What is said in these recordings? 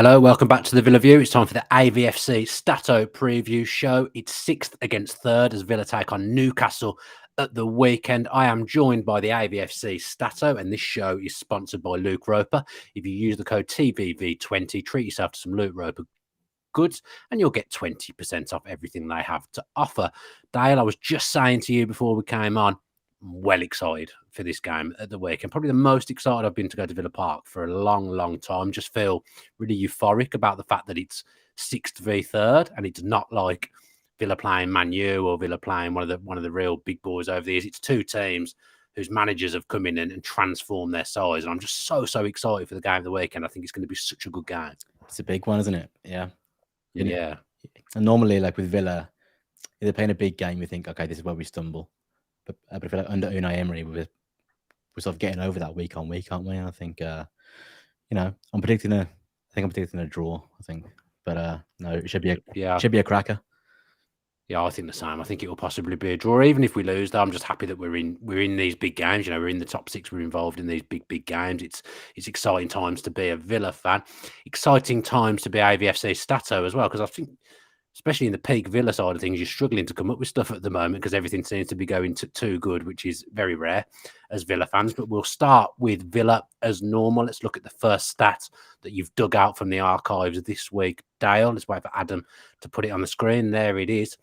Hello, welcome back to the Villa View. It's time for the AVFC STATTO preview show. It's 6th against 3rd as Villa take on Newcastle at the weekend. I am joined by the AVFC STATTO, and this show is sponsored by Luke Roper. If you use the code TVV20, treat yourself to some Luke Roper goods and you'll get 20% off everything they have to offer. Dale, I was just saying to you before we came on, well excited for this game at the weekend. Probably the most excited I've been to go to Villa Park for a long time. Just feel really euphoric about the fact that it's 6th v 3rd, and it's not like Villa playing Man U or Villa playing one of the real big boys over the years. It's two teams whose managers have come in and transformed their size, and I'm just so excited for the game of the weekend. I think it's going to be such a good game. It's a big one, isn't it? Yeah. Yeah. And normally, like with Villa, if they're playing a big game, we think, okay, this is where we stumble. But I feel like under Unai Emery, we're sort of getting over that week on week, aren't we? And I think, I'm predicting a draw. I think, but no, it should be a cracker. Yeah, I think the same. I think it will possibly be a draw. Even if we lose, though, I'm just happy that we're in these big games. You know, we're in the top 6. We're involved in these big games. It's exciting times to be a Villa fan. Exciting times to be AVFC STATTO as well, because I think, especially in the peak Villa side of things, you're struggling to come up with stuff at the moment because everything seems to be going too good, which is very rare as Villa fans. But we'll start with Villa as normal. Let's look at the first stat that you've dug out from the archives this week, Dale. Let's wait for Adam to put it on the screen. There it is.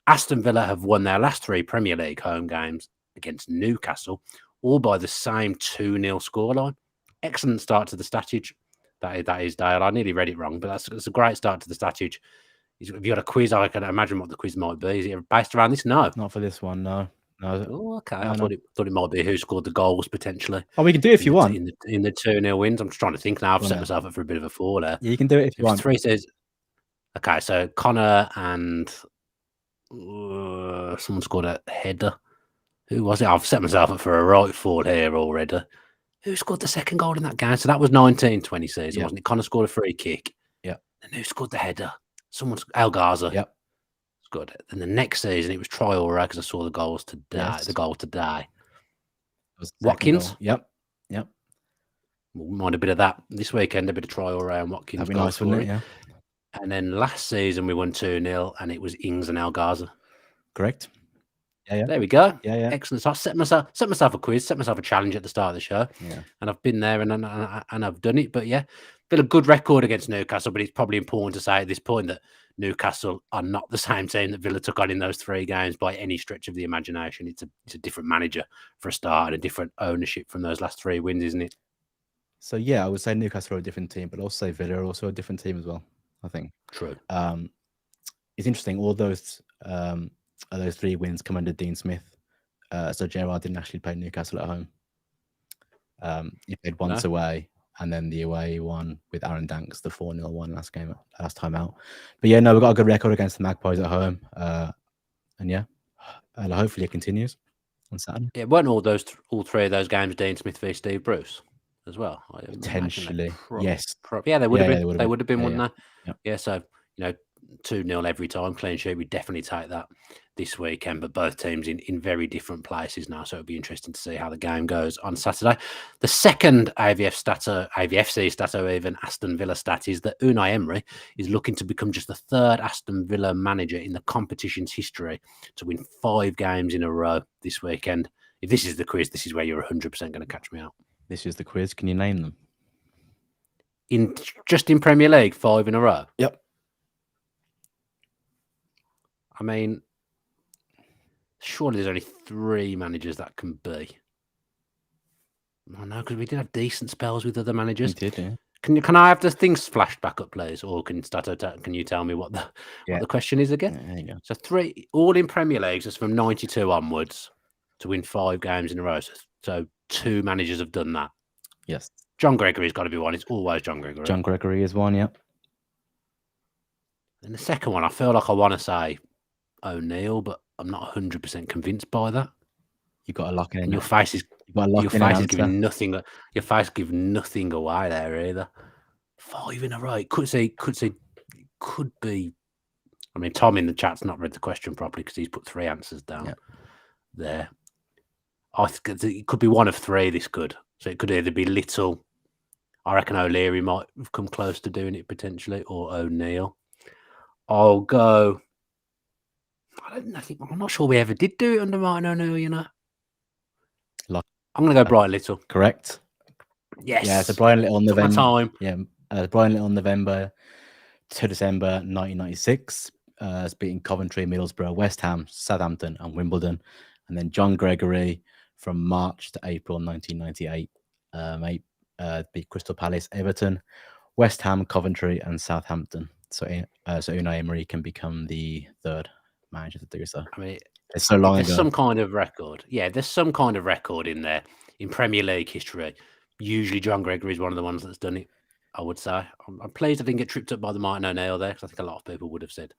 Aston Villa have won their last 3 Premier League home games against Newcastle, all by the same 2-0 scoreline. Excellent start to the statage. That is, Dale. I nearly read it wrong, but that's a great start to the statage. If you got a quiz, I can imagine what the quiz might be. Is it based around this? No. Not for this one, no. Oh, okay. I thought it might be who scored the goals, potentially. Oh, we can do it if you want. In the 2-0 wins. I'm just trying to think now. I've set myself up for a bit of a fall there. Yeah, you can do it if you want. 3 says... Okay, so Connor and... someone scored a header. Who was it? I've set myself up for a right fall here already. Who scored the second goal in that game? So that was 1920 season, wasn't it? Connor scored a free kick. Yeah. And who scored the header? El Gaza. Yep. Scored it. And the next season it was Traore, because I saw the goals today. Yes. The goal today. Watkins. Goal. Yep. We'll mind a bit of that this weekend. A bit of Traore and Watkins. That'd be nice, wouldn't it? Yeah. And then last season we won 2-0, and it was Ings and El Gaza. Correct. Yeah. There we go. Yeah. Excellent. So I set myself a quiz, set myself a challenge at the start of the show. Yeah. And I've been there and I've done it. But yeah, been a good record against Newcastle. But it's probably important to say at this point that Newcastle are not the same team that Villa took on in those 3 games by any stretch of the imagination. It's a different manager for a start and a different ownership from those last 3 wins, isn't it? So yeah, I would say Newcastle are a different team, but also Villa are also a different team as well, I think. True. It's interesting. All those 3 wins come under Dean Smith. So Gerrard didn't actually play Newcastle at home. He played once away, and then the away one with Aaron Danks, the 4-0 one last time out. But yeah, no, we've got a good record against the Magpies at home. And yeah, hopefully it continues on Saturday. Yeah, weren't all 3 of those games Dean Smith v Steve Bruce as well? Potentially, yes. Yeah, they would have been. They would have been, wouldn't they? Yeah, so 2-0 every time, clean sheet. We definitely take that this weekend, but both teams in very different places now, so it'll be interesting to see how the game goes on Saturday. The second AVFC STATTO, even Aston Villa stat, is that Unai Emery is looking to become just the 3rd Aston Villa manager in the competition's history to win 5 games in a row this weekend. If this is the quiz, this is where you're 100% going to catch me out. This is the quiz. Can you name them? In Premier League, 5 in a row? Yep. I mean, surely there's only 3 managers that can be. Oh no, because we did have decent spells with other managers. We did, yeah. Can I have the things flashed back up, please? Or can you tell me what the question is again? Yeah, there you go. So 3 all in Premier Leagues, just from 92 onwards to win 5 games in a row. So 2 managers have done that. Yes. John Gregory's got to be one. It's always John Gregory. John Gregory is one, yep. And the second one, I feel like I want to say O'Neill, but I'm not 100% convinced by that. You've got to lock in. And your face is giving nothing. Your face gives nothing away there either. 5 in a row. Could be. I mean, Tom in the chat's not read the question properly because he's put 3 answers down there. I think it could be one of 3. This could. So it could either be Little, I reckon O'Leary might have come close to doing it potentially, or O'Neill. I'll go. I'm not sure we ever did do it under Martin O'Neill. You know, I'm going to go Brian Little. Correct. Yes. Yeah, so Brian Little on Took my November. time. Yeah, Brian Little on November to December 1996. It's beating Coventry, Middlesbrough, West Ham, Southampton, and Wimbledon. And then John Gregory from March to April 1998. Beat Crystal Palace, Everton, West Ham, Coventry, and Southampton. So Unai Emery can become the third manager to do so. I mean, it's so long ago. There's some kind of record. Yeah, there's some kind of record in there in Premier League history. Usually John Gregory is one of the ones that's done it, I would say. I'm pleased I didn't get tripped up by the Martin O'Neill there, because I think a lot of people would have said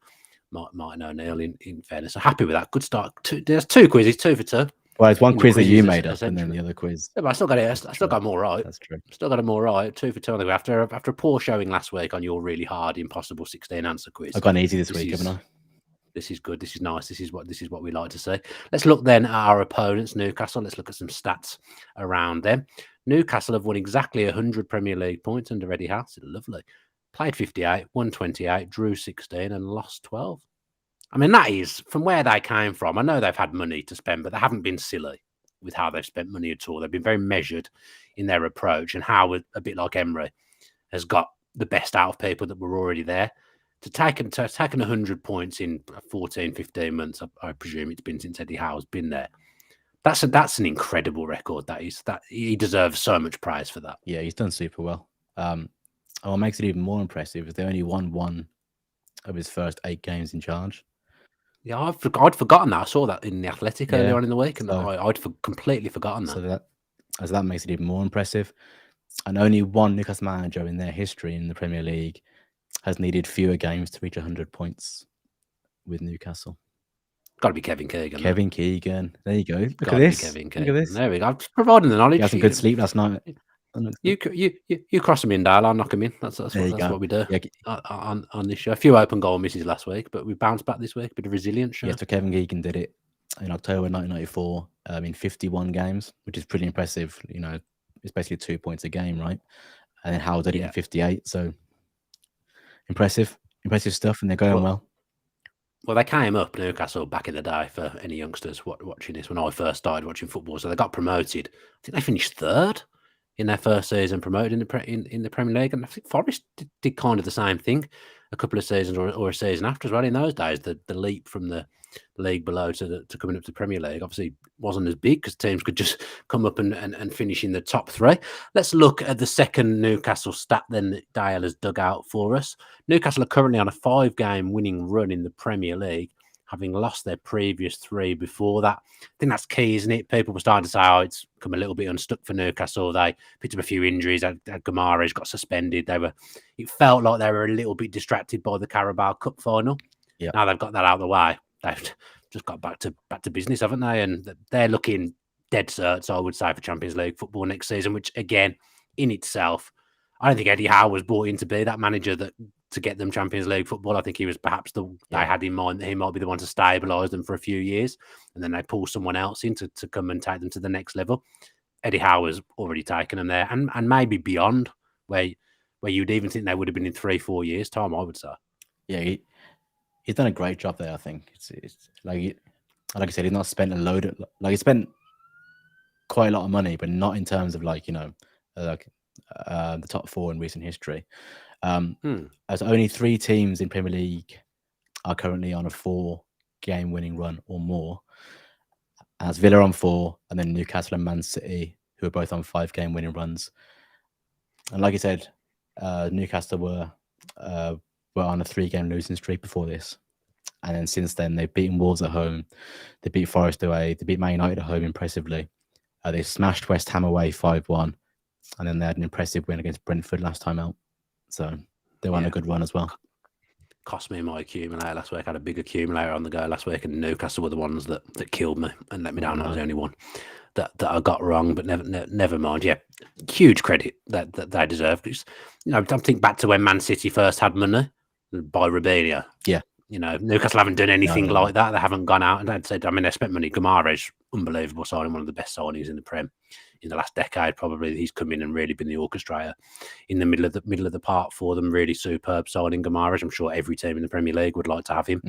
Martin O'Neill in fairness. I'm happy with that. Good start. There's 2 quizzes, 2 for 2. Well, it's one quiz that you made up, and then the other quiz. Yeah, but I still got it. I still got them all right. That's true. Still got them all right. 2 for 2 on the way. After a poor showing last week on your really hard, impossible 16 answer quiz. I've gone easy this week, haven't I? This is good. This is nice. This is what we like to see. Let's look then at our opponents, Newcastle. Let's look at some stats around them. Newcastle have won exactly 100 Premier League points under Eddie Howe. Lovely. Played 58, won 28, drew 16, and lost 12. I mean, that is from where they came from. I know they've had money to spend, but they haven't been silly with how they've spent money at all. They've been very measured in their approach, and Howe, a bit like Emery, has got the best out of people that were already there. To taken 100 points in 14, 15 months, I presume it's been since Eddie Howe's been there. That's an incredible record. That he deserves so much praise for that. Yeah, he's done super well. What makes it even more impressive is they only won 1 of his first 8 games in charge. Yeah, I'd forgotten that. I saw that in the Athletic earlier on in the week, and I'd completely forgotten that. So that makes it even more impressive. And only 1 Newcastle manager in their history in the Premier League has needed fewer games to reach 100 points with Newcastle. Got to be Kevin Keegan. Kevin Keegan. There you go. Look at this. Kevin Keegan. Look at this. There we go. I'm providing the knowledge. You had some good sleep last night. You cross him in, Dale. I'll knock him in. That's what we do on this show. A few open goal misses last week, but we bounced back this week. Bit of resilience. Yeah, so Kevin Keegan did it in October 1994 in 51 games, which is pretty impressive. You know, it's basically 2 points a game, right? And then Howe did it in 58. So impressive stuff, and they're going well. Well, they came up, Newcastle, back in the day, for any youngsters watching this, when I first started watching football. So they got promoted. I think they finished 3rd in their first season, promoted in the Premier League. And I think Forest did kind of the same thing a couple of seasons or a season after as well. In those days, the leap from the league below to coming up to the Premier League obviously wasn't as big, because teams could just come up and finish in the top 3. Let's look at the second Newcastle stat then that Dale has dug out for us. Newcastle are currently on a 5-game winning run in the Premier League, having lost their previous 3 before that. I think that's key, isn't it? People were starting to say, it's come a little bit unstuck for Newcastle. They picked up a few injuries. Guimaraes got suspended. It felt like they were a little bit distracted by the Carabao Cup final. Yeah. Now they've got that out of the way. They've just got back to business, haven't they? And they're looking dead certs, I would say, for Champions League football next season, which, again, in itself, I don't think Eddie Howe was brought in to be that manager to get them Champions League football. I think he was perhaps they had in mind that he might be the one to stabilise them for a few years, and then they pull someone else in to come and take them to the next level. Eddie Howe has already taken them there, and maybe beyond, where you'd even think they would have been in 3-4 years' time, I would say. Yeah, he's done a great job there, I think. It's like I said, he's not spent a load of, he spent quite a lot of money, but not in terms of the top 4 in recent history. As only 3 teams in Premier League are currently on a 4-game winning run or more. As Villa on 4, and then Newcastle and Man City, who are both on 5-game winning runs. And like I said, Newcastle were on a 3-game losing streak before this. And then since then, they've beaten Wolves at home. They beat Forest away. They beat Man United at home impressively. They smashed West Ham away 5-1. And then they had an impressive win against Brentford last time out. So they were on a good run as well. Cost me my accumulator last week. I had a big accumulator on the go last week, and Newcastle were the ones that killed me and let me down. I was the only one that I got wrong, but never mind. Yeah, huge credit that they deserve. Because, I think back to when Man City first had money by Robinho. Yeah. Newcastle haven't done anything like that. They haven't gone out and they'd said, they spent money. Guimaraes, unbelievable signing, one of the best signings in the Prem the last decade. Probably he's come in and really been the orchestrator in the middle of the park for them. Really superb signing, Guimaraes. I'm sure every team in the Premier League would like to have him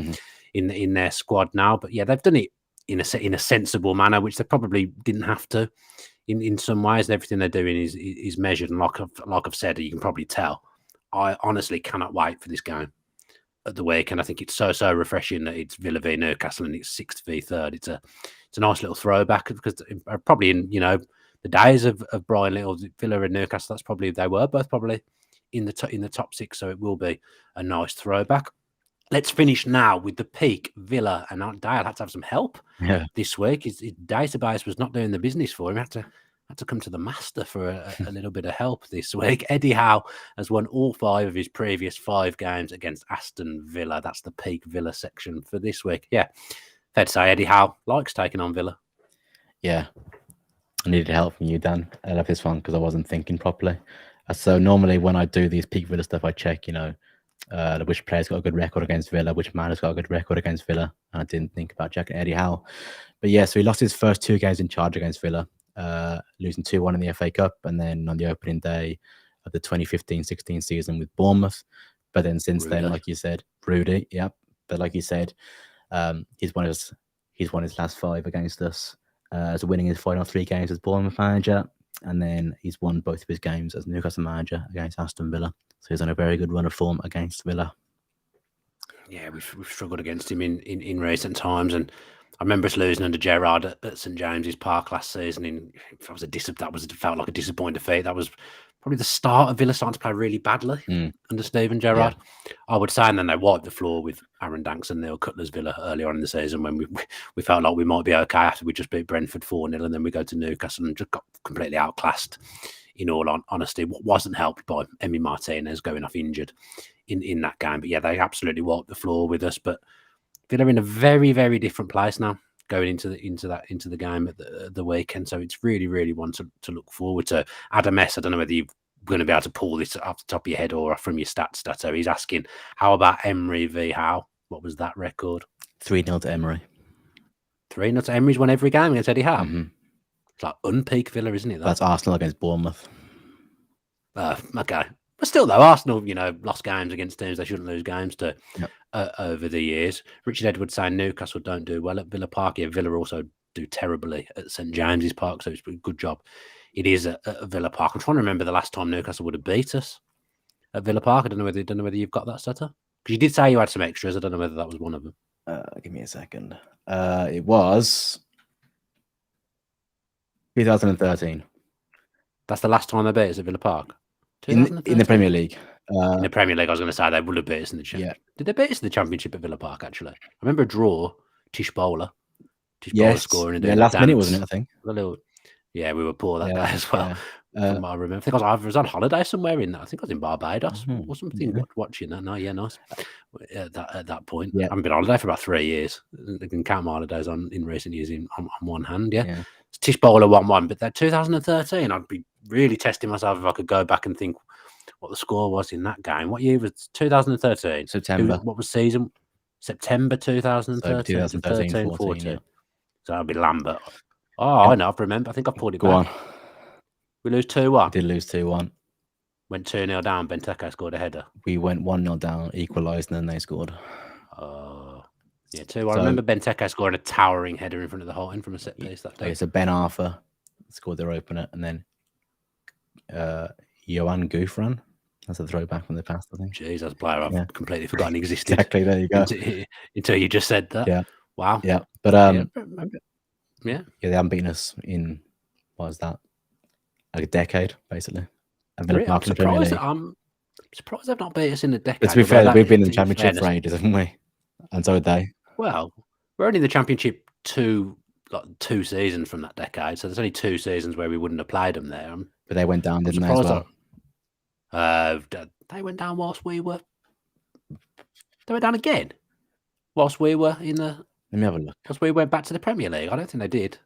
in their squad now. But yeah, they've done it in a sensible manner, which they probably didn't have to. In some ways, everything they're doing is measured, and like I've said, you can probably tell. I honestly cannot wait for this game at the week, and I think it's so refreshing that it's Villa v Newcastle and it's 6th v 3rd. It's a nice little throwback, because probably in the days of Brian Little, Villa and Newcastle, they were both probably in the top 6, so it will be a nice throwback. Let's finish now with the peak Villa, and Dale had to have some help this week. His database was not doing the business for him. Had to come to the master for a little bit of help this week. Eddie Howe has won all 5 of his previous 5 games against Aston Villa. That's the peak Villa section for this week. Yeah, fair to say Eddie Howe likes taking on Villa. Yeah, I needed help from you, Dan. I love this one because I wasn't thinking properly. So normally when I do these peak Villa stuff, I check, which player's got a good record against Villa, which man has got a good record against Villa. And I didn't think about checking Eddie Howe. But yeah, so he lost his first 2 games in charge against Villa, losing 2-1 in the FA Cup, and then on the opening day of the 2015-16 season with Bournemouth. But then since then, like you said, Rudy, yeah. But like you said, he's won his last 5 against us, as winning his final 3 games as Bournemouth manager, and then he's won both of his games as Newcastle manager against Aston Villa. So he's on a very good run of form against Villa. Yeah, we've struggled against him in recent times, and I remember us losing under Gerrard at St James's Park last season. It felt like a disappointing defeat. That was probably the start of Villa starting to play really badly under Steven Gerrard. Yeah. I would say, and then they wiped the floor with Aaron Danks and Neil Cutler's Villa early on in the season, when we felt like we might be okay after we just beat Brentford 4-0, and then we go to Newcastle and just got completely outclassed. In all honesty, what wasn't helped by Emi Martinez going off injured in that game. But yeah, they absolutely wiped the floor with us. But Villa are in a very, very different place now going into the game at the weekend. So it's really, really one to look forward to. Adam S, I don't know whether you're going to be able to pull this off the top of your head or from your stats, STATTO. He's asking, how about Emery v Howe? What was that record? 3-0 to Emery. 3-0 to Emery's won every game against Eddie Howe. It's like unpeak Villa, isn't it? That's Arsenal against Bournemouth. Okay. But still, though, Arsenal, lost games against teams they shouldn't lose games to over the years. Richard Edwards saying Newcastle don't do well at Villa Park. Yeah, Villa also do terribly at St James's Park, so it's a good job. It is at Villa Park. I'm trying to remember the last time Newcastle would have beat us at Villa Park. I don't know whether you've got that, STATTO. Because you did say you had some extras. I don't know whether that was one of them. Give me a second. It was 2013. That's the last time they beat us at Villa Park? In the Premier League. In the Premier League, I was going to say they would have beat us in the Championship. Yeah. Did they beat us in the Championship at Villa Park, actually? I remember a draw, Tish Bowler scoring. And last minute, wasn't it, I think? We were poor that day as well. From what I remember. I think I was on holiday somewhere in that. I think I was in Barbados or something watching that. No, yeah, nice. At that point. I haven't been on holiday for about 3 years. I can count my holidays in recent years on one hand, yeah. Tish Bowler 1-1, but that 2013, I'd be really testing myself if I could go back and think what the score was in that game. What year was 2013? September. What was season? September 2013. So 2013-14. Yeah. So that'd be Lambert. I know. I remember. I think I pulled it back. Go on. We lose 2-1. Did lose 2-1. Went 2-0 down. Benteke scored a header. We went 1-0 down, equalised, and then they scored. 2-1. I remember Benteke scoring a towering header in front of the Holton from a set piece that day. So Ben Arthur scored their opener, and then Johan Gouffran. That's a throwback from the past, I think. Jeez, that's a player I've completely forgotten existed. Exactly, there you go. Until you just said that. Yeah. Wow. Yeah. But they haven't beaten us in, what was that? Like a decade, basically. I'm surprised they've not beat us in a decade. But to be fair, we've been in the Championship for ages, haven't we? And so had they. Well, we're only in the Championship 2 seasons from that decade, so there's only 2 seasons where we wouldn't have played them there. But they went down, didn't they, as well? They went down whilst we were... They went down again? Whilst we were in the... Let me have a look. Because we went back to the Premier League. I don't think they did.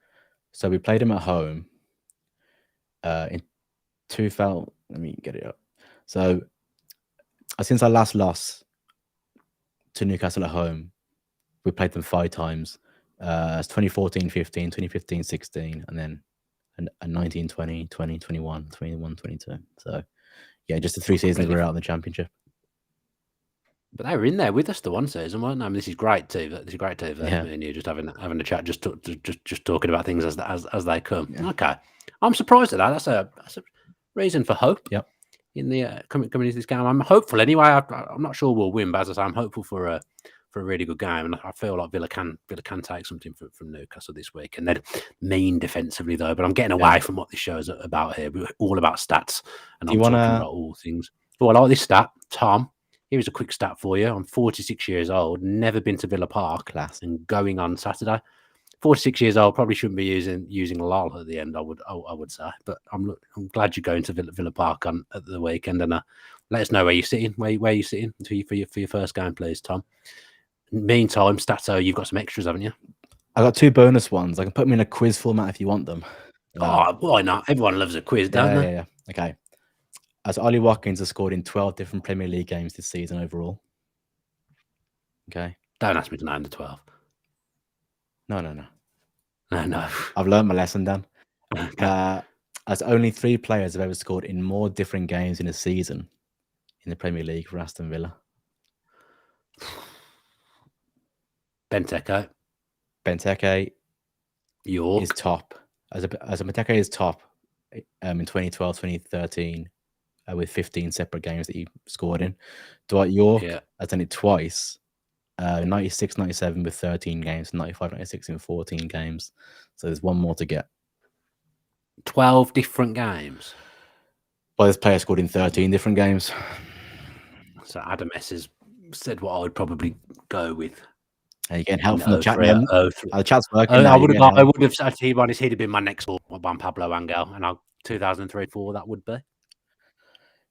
So we played them at home in 2000... Let me get it up. So since our last loss to Newcastle at home, we played them 5 times. It's 2014-15, 2015-16, and then and 19, 20, 20, 21, 21, 22. So, yeah, just the 3 seasons we're out in the Championship. But they were in there with us the one season, weren't they? I mean, this is great too. This is great too. Yeah. Me and you just having a chat, just talking about things as they come. Yeah. Okay, I'm surprised at that. That's a reason for hope. Yep. In the coming into this game, I'm hopeful anyway. I'm not sure we'll win, but as I say, I'm hopeful for a really good game, and I feel like Villa can take something from Newcastle this week. And they're mean defensively though. But I'm getting away from what this show is about here. We're all about stats, and I'm talking about all things. Oh, I like this stat, Tom. Here's a quick stat for you. I'm 46 years old, never been to Villa Park, and going on Saturday. 46 years old, probably shouldn't be using lol at the end. I would say, but I'm glad you're going to Villa Park at the weekend, and let us know where you're sitting. Where you're sitting for your first game, please, Tom. Meantime, Stato, you've got some extras, haven't you? I got 2 bonus ones. I can put them in a quiz format if you want them. Why not? Everyone loves a quiz, don't they? Yeah. Okay. As Ollie Watkins has scored in 12 different Premier League games this season overall. Okay. Don't ask me to name the 12. No. I've learned my lesson, Dan. Okay. As only 3 players have ever scored in more different games in a season in the Premier League for Aston Villa. Benteke. York is top. As Benteke is top in 2012, 2013 with 15 separate games that he scored in. Dwight York has done it twice. 96, 97 with 13 games, 95, 96 in 14 games. So there's one more to get. 12 different games? Well, this player scored in 13 different games. So Adam S. has said what I would probably go with. Are you getting help from the chat? The chat's working. I would have said he'd have been my next ball, Juan Pablo Angel, and 2003-4 that would be.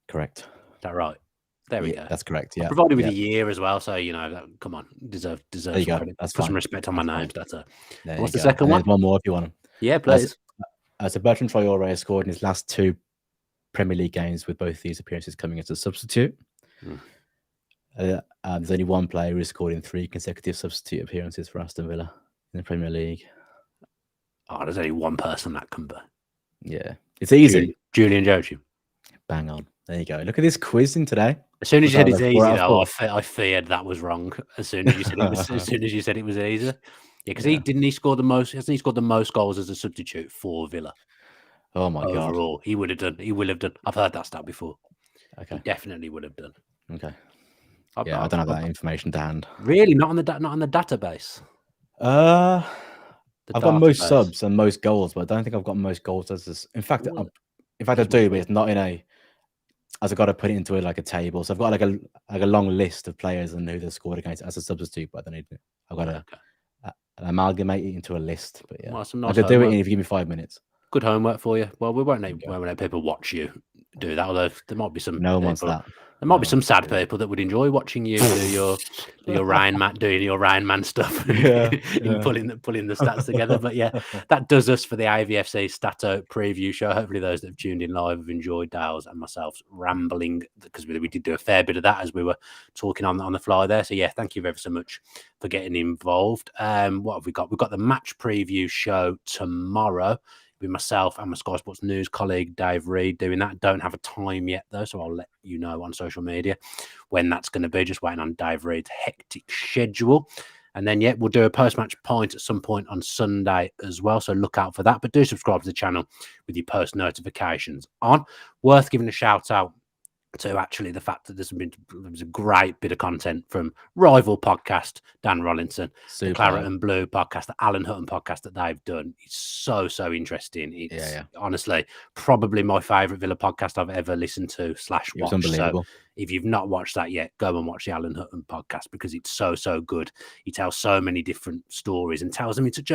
Correct. Is that right? There we go. That's correct. Yeah. Provided with a year as well, so come on, deserve there you go. That's put some respect on my name. That's what's the second one? One more if you want them. Yeah, please. So Bertrand Traoré has scored in his last 2 Premier League games with both these appearances coming as a substitute. There's only one player who scored in 3 consecutive substitute appearances for Aston Villa in the Premier League. Oh, there's only one person that can be. Yeah, it's easy. Julian Joachim. Bang on. There you go. Look at this quiz in today. As soon as you said it's easy, though, I feared that was wrong. As soon as you said it was easy. Yeah, because hasn't he scored the most goals as a substitute for Villa? Oh my god! Overall, he will have done. I've heard that stat before. Okay, he definitely would have done. Okay. I don't have that information to hand. Really, not on the database. I've got most subs and most goals, but I don't think I've got most goals as this. In fact, I do, but it's not in a. As I've got to put it into a table, so I've got like a long list of players and who they scored against as a substitute. But I don't need it. I've got to amalgamate it into a list. But yeah, I could do it if you give me 5 minutes. Good homework for you. Well, we won't let people watch you do that. Although there might be some. No one wants that. There might be some sad people that would enjoy watching you do your Rain Man stuff, and pulling the stats together. But yeah, that does us for the AVFC STATTO preview show. Hopefully, those that have tuned in live have enjoyed Dales and myself rambling, because we did do a fair bit of that as we were talking on the fly there. So yeah, thank you ever so much for getting involved. What have we got? We've got the match preview show tomorrow with myself and my Sky Sports News colleague Dave Reed doing that. Don't have a time yet though, so I'll let you know on social media when that's going to be. Just waiting on Dave Reed's hectic schedule. And then we'll do a post-match point at some point on Sunday as well, so look out for that. But do subscribe to the channel with your post notifications on. Worth giving a shout out to actually the fact that there was a great bit of content from rival podcast Dan Rollinson, the Claret and Blue podcast, the Alan Hutton podcast that they've done. It's so interesting. It's honestly probably my favourite Villa podcast I've ever listened to / watched. So if you've not watched that yet, go and watch the Alan Hutton podcast, because it's so good. He tells so many different stories and tells them in such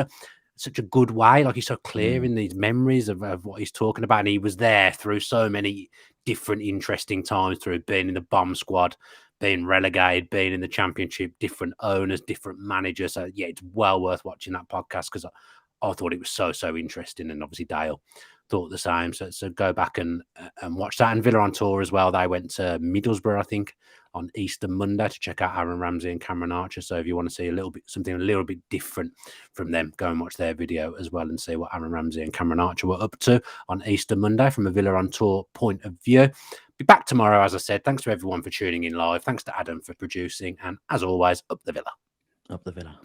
a good way. Like, he's so clear in these memories of what he's talking about, and he was there through so many different interesting times, through being in the bomb squad, being relegated, being in the Championship, different owners, different managers. So yeah, it's well worth watching that podcast, because I thought it was so interesting, and obviously Dale thought the same. So go back and watch that. And Villa on tour as well. They went to Middlesbrough, I think, on Easter Monday to check out Aaron Ramsey and Cameron Archer. So if you want to see something a little bit different from them, go and watch their video as well and see what Aaron Ramsey and Cameron Archer were up to on Easter Monday from a Villa on tour point of view. Be back tomorrow, as I said. Thanks to everyone for tuning in live. Thanks to Adam for producing. And as always, up the Villa. Up the Villa.